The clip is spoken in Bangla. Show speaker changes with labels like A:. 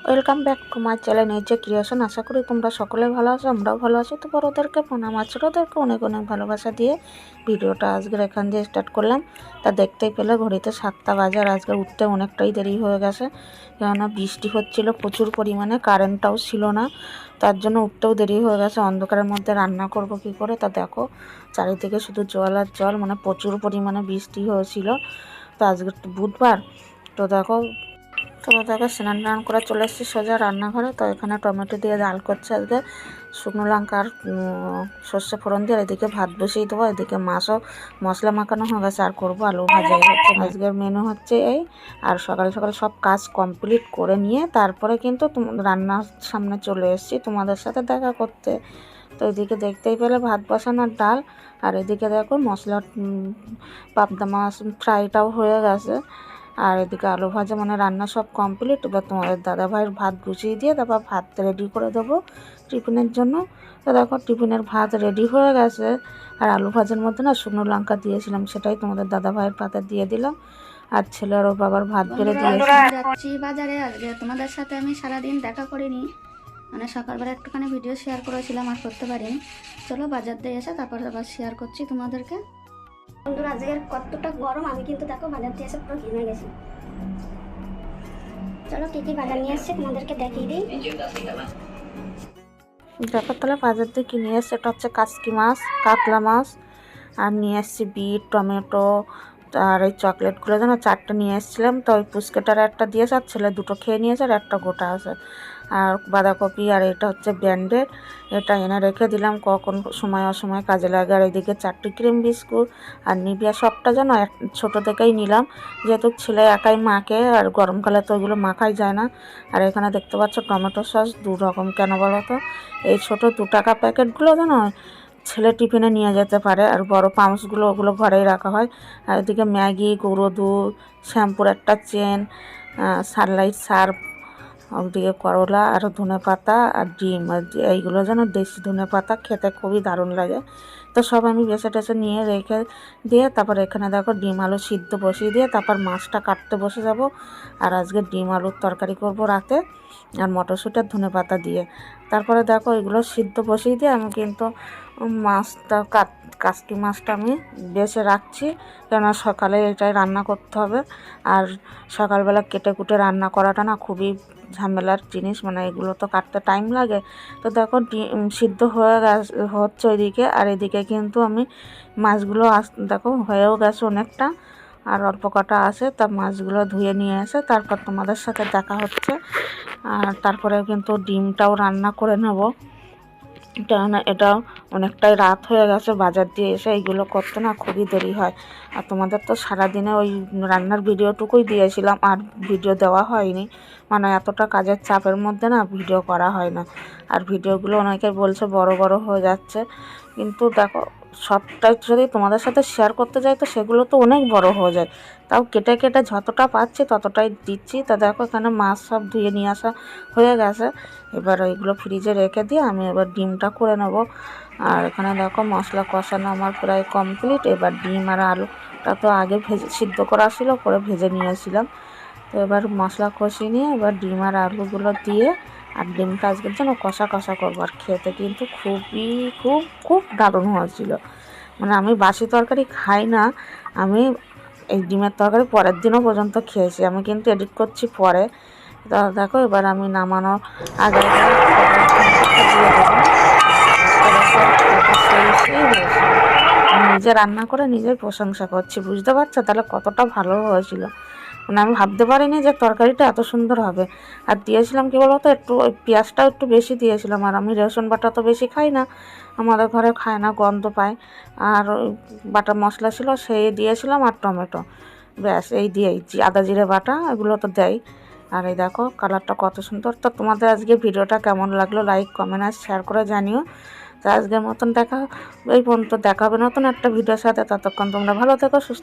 A: Welcome back to my channel nature creation. আশা করি তোমরা সকলে ভালো আছো, আমরাও ভালো আছি। তো বড়োদেরকে প্রণাম, ছোটোদেরকে অনেক অনেক ভালোবাসা দিয়ে ভিডিওটা আজকের এখান দিয়ে স্টার্ট করলাম। তা দেখতেই পেলে ঘড়িতে 7টা বাজে, আর আজকে উঠতে অনেকটাই দেরি হয়ে গেছে, কেননা বৃষ্টি হচ্ছিল প্রচুর পরিমাণে, কারেন্টটাও ছিল না, তার জন্য উঠতেও দেরি হয়ে গেছে। অন্ধকারের মধ্যে রান্না করব কি করে? তা দেখো চারিদিকে শুধু জল আর জল, মানে প্রচুর পরিমাণে বৃষ্টি হয়েছিল। তো আজকে বুধবার, তো দেখো স্নান টান করে চলে এসেছি সোজা রান্নাঘরে। তো এখানে টমেটো দিয়ে ডাল করছে আজকে, শুকনো লঙ্কা আর সর্ষে ফোড়ন দিয়ে। এদিকে ভাত বসিয়ে দেবো, এদিকে মাছও মশলা মাখানো হয়ে গেছে, আর করবো আলু ভাজা। হচ্ছে আজকের মেনু হচ্ছে এই। আর সকাল সকাল সব কাজ কমপ্লিট করে নিয়ে তারপরে কিন্তু রান্নার সামনে চলে এসেছি তোমাদের সাথে দেখা করতে। তো এদিকে দেখতেই পেলে ভাত বসানোর ডাল, আর এদিকে দেখো মশলা পাবদা মাছ ফ্রাইটাও হয়ে গেছে, আর এদিকে আলু ভাজা, মানে রান্না সব কমপ্লিট। এবার তোমাদের দাদাভাইয়ের ভাত গুছিয়ে দিয়ে তারপর ভাত রেডি করে দেবো টিফিনের জন্য। তো দেখো টিফিনের ভাত রেডি হয়ে গেছে, আর আলু ভাজার মধ্যে না শুকনো লঙ্কা দিয়েছিলাম, সেটাই তোমাদের দাদাভাইয়ের পাতে দিয়ে দিলাম, আর ছেলের ও বাবার ভাত বেড়ে দিয়েছিলাম।
B: যাচ্ছি বাজারে। আজকে তোমাদের সাথে আমি সারাদিন দেখা করিনি, মানে সকালবেলা একটুখানি ভিডিও শেয়ার করেছিলাম, আর করতে পারিনি। চলো বাজার দিয়ে এসে তারপর আবার শেয়ার করছি তোমাদেরকে।
C: বন্ধুরা আজকের কতটা গরম, আমি কিন্তু দেখো বাজার দিয়ে এসে পুরো ঘেমে গেছি। চলো কি কি বাজার নিয়ে এসছে তোমাদেরকে দেখিয়ে দিই।
A: দেখো তাহলে বাজার দিয়ে কিনে এসছে, এটা হচ্ছে কাসকি মাছ, কাতলা মাছ, আর নিয়ে এসছি বিট, টমেটো, আর এই চকলেটগুলো যেন 4টে নিয়ে এসেছিলাম। তো ওই পুচকেটার একটা দিয়েছে, আর ছেলে 2টো খেয়ে নিয়েছে, আর একটা গোটা আছে। আর বাঁধাকপি, আর এটা হচ্ছে ব্যান্ডেড, এটা এনে রেখে দিলাম, কখন সময় অসময় কাজে লাগে। আর এদিকে 4টি ক্রিম বিস্কুট আর নিবিয়া, সবটা যেন ছোটো থেকেই নিলাম, যেহেতু ছেলে একাই মাখে, আর গরমকালে তো ওইগুলো মাখাই যায় না। আর এখানে দেখতে পাচ্ছ টমেটো সস 2 রকম, কেন বলো তো? এই ছোটো 2 টাকা প্যাকেটগুলো যেন ছেলে টিফিনে নিয়ে যেতে পারে, আর বড় পাউচগুলো ওগুলো ঘরেই রাখা হয়। আর এদিকে ম্যাগি, গুঁড়ো দুধ, শ্যাম্পুর একটা চেন, সানলাইট সার্ফ, ওদিকে করলা, আর ধনে পাতা, আর ডিম। এইগুলো যেন দেশি ধনে পাতা, খেতে খুবই দারুণ লাগে। তো সব আমি বেছে টেছে নিয়ে রেখে দিয়ে তারপর এখানে দেখো ডিম আলু সিদ্ধ বসিয়ে দিয়ে তারপর মাছটা কাটতে বসে যাব। আর আজকে ডিম আলুর তরকারি করব রাতে, আর মটরশুঁটি আর ধনে পাতা দিয়ে। তারপরে দেখো এগুলো সিদ্ধ বসিয়ে দিয়ে আমি কিন্তু মাছটা কাসকি মাছটা আমি বেছে রাখছি, কেননা সকালে এটাই রান্না করতে হবে। আর সকালবেলা কেটে কুটে রান্না করাটা না খুবই ঝামেলার জিনিস, মানে এগুলো তো কাটতে টাইম লাগে। তো দেখো সিদ্ধ হয়ে হচ্ছে ওইদিকে, আর এদিকে কিন্তু আমি মাছগুলো দেখো হয়েও গেছে অনেকটা, আর অল্প কটা আছে। তা মাছগুলো ধুয়ে নিয়ে এসে তারপর তোমাদের সাথে দেখা হচ্ছে। আর তারপরে কিন্তু ডিমটাও রান্না করে নেব, কেননা এটাও অনেকটাই রাত হয়ে গেছে। বাজার দিয়ে এসে এইগুলো করতে না খুবই দেরি হয়। আর তোমাদের তো সারাদিনে ওই রান্নার ভিডিওটুকুই দিয়েছিলাম, আর ভিডিও দেওয়া হয়নি, মানে এতটা কাজের চাপের মধ্যে না ভিডিও করা হয় না। আর ভিডিওগুলো অনেকে বলছে বড় বড় হয়ে যাচ্ছে, কিন্তু দেখো সবটাই যদি তোমাদের সাথে শেয়ার করতে যাই তো সেগুলো তো অনেক বড় হয়ে যায়। তাও কেটে কেটে যতটা পাচ্ছি ততটাই দিচ্ছি। তা দেখো এখানে মাছ সব ধুয়ে নিয়ে আসা হয়ে গেছে, এবার ওইগুলো ফ্রিজে রেখে দিয়ে আমি এবার ডিমটা করে নেব। আর এখানে দেখো মশলা কষানো আমার প্রায় কমপ্লিট। এবার ডিম আর আলুটা তো আগে সিদ্ধ করা ছিল, করে ভেজে নিয়েছিলাম। তো এবার মশলা কষিয়ে নিয়ে এবার ডিম আর আলুগুলো দিয়ে, আর ডিমটা আজকের জন্য কষা কষা করবো। আর খেতে কিন্তু খুব খুব দারুণ হয়েছিল। মানে আমি বাসি তরকারি খাই না, আমি এই ডিমের তরকারি পরের দিনও পর্যন্ত খেয়েছি। আমি কিন্তু এডিট করছি পরে। তো দেখো এবার আমি নামানোর আগে দিয়ে দেবো। নিজে রান্না করে নিজের প্রশংসা করছি, বুঝতে পারছো তাহলে কতটা ভালো হয়েছিল। মানে আমি ভাবতে পারিনি যে তরকারিটা এত সুন্দর হবে। আর দিয়েছিলাম কী বলো তো, একটু ওই পেঁয়াজটাও একটু বেশি দিয়েছিলাম। আর আমি রসুন বাটা তো বেশি খাই না, আমাদের ঘরে খায় না, গন্ধ পায়। আর ওই বাটা মশলা ছিল সেই দিয়েছিলাম, আর টমেটো, ব্যাস এই দিয়েই আদা জিরে বাটা এগুলো তো দেয়। আর এই দেখো কালারটা কত সুন্দর। তো তোমাদের আজকে ভিডিওটা কেমন লাগলো লাইক কমেন্ট আর শেয়ার করে জানিও। তো আজকের মতন এই পর্যন্ত দেখা হবে নতুন একটা ভিডিওর সাথে। ততক্ষণ তোমরা ভালো থেকো, সুস্থ।